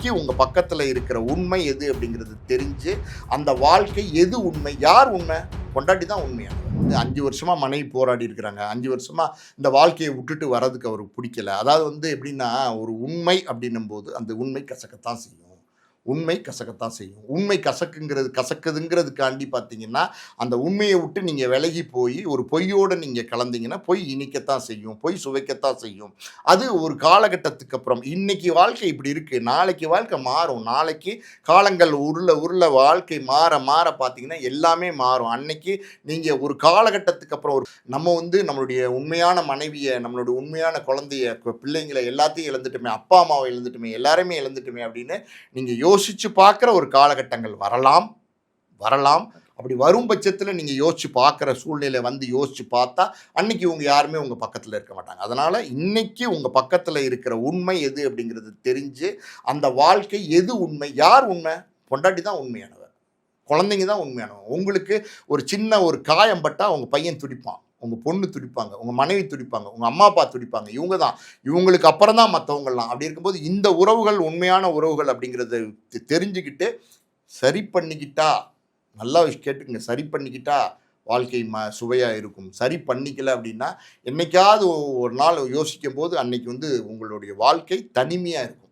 இன்னைக்கு உங்கள் பக்கத்தில் இருக்கிற உண்மை எது அப்படிங்கிறது தெரிஞ்சு அந்த வாழ்க்கை எது உண்மை, யார் உண்மை? கொண்டாட்டி தான் உண்மையானவர். 5 வருஷமாக மனைவி போராடி இருக்கிறாங்க, 5 வருஷமாக இந்த வாழ்க்கையை விட்டுட்டு வர்றதுக்கு அவருக்கு பிடிக்கல. அதாவது எப்படின்னா, ஒரு உண்மை அப்படின்னும் போது அந்த உண்மை கசக்கத்தான் செய்யும். உண்மை கசக்கத்தான் செய்யும். உண்மை கசக்குதுங்கிறதுக்காண்டி பார்த்தீங்கன்னா, அந்த உண்மையை விட்டு நீங்கள் விலகி போய் ஒரு பொய்யோடு நீங்கள் கலந்தீங்கன்னா, பொய் இனிக்கத்தான் செய்யும், பொய் சுவைக்கத்தான் செய்யும். அது ஒரு காலகட்டத்துக்கு அப்புறம் இன்னைக்கு வாழ்க்கை இப்படி இருக்குது, நாளைக்கு வாழ்க்கை மாறும். நாளைக்கு காலங்கள் உருள வாழ்க்கை மாற மாற பார்த்தீங்கன்னா எல்லாமே மாறும். அன்னைக்கு நீங்கள் ஒரு காலகட்டத்துக்கு அப்புறம் நம்ம நம்மளுடைய உண்மையான மனைவியை, நம்மளுடைய உண்மையான குழந்தைய, பிள்ளைங்களை எல்லாத்தையும் இழந்துட்டுமே, அப்பா அம்மாவை இழந்துட்டுமே, எல்லாருமே இழந்துட்டுமே அப்படின்னு நீங்கள் யோசிச்சு பார்க்குற ஒரு காலகட்டங்கள் வரலாம். அப்படி வரும் பட்சத்தில் நீங்கள் யோசிச்சு பார்க்குற சூழ்நிலை யோசிச்சு பார்த்தா அன்னைக்கு இவங்க யாருமே உங்கள் பக்கத்தில் இருக்க மாட்டாங்க. அதனால் இன்னைக்கு உங்கள் பக்கத்தில் இருக்கிற உண்மை எது அப்படிங்கிறது தெரிஞ்சு அந்த வாழ்க்கை எது உண்மை, யார் உண்மை? பொண்டாட்டி தான் உண்மையானவர், குழந்தைங்க தான் உண்மையானவர். உங்களுக்கு ஒரு சின்ன ஒரு காயம் பட்டால் உங்கள் பையன் துடிப்பான், உங்கள் பொண்ணு துடிப்பாங்க, உங்கள் மனைவி துடிப்பாங்க, உங்கள் அம்மா அப்பா துடிப்பாங்க. இவங்களுக்கு அப்புறம் தான் மற்றவங்கள்லாம். அப்படி இருக்கும்போது இந்த உறவுகள் உண்மையான உறவுகள் அப்படிங்கிறத தெரிஞ்சுக்கிட்டு சரி பண்ணிக்கிட்டா, நல்லா கேட்டுக்குங்க, சரி பண்ணிக்கிட்டா வாழ்க்கை சுவையாக இருக்கும். சரி பண்ணிக்கல அப்படின்னா என்னைக்காவது ஒரு நாள் யோசிக்கும் போது அன்னைக்கு உங்களுடைய வாழ்க்கை தனிமையாக இருக்கும்.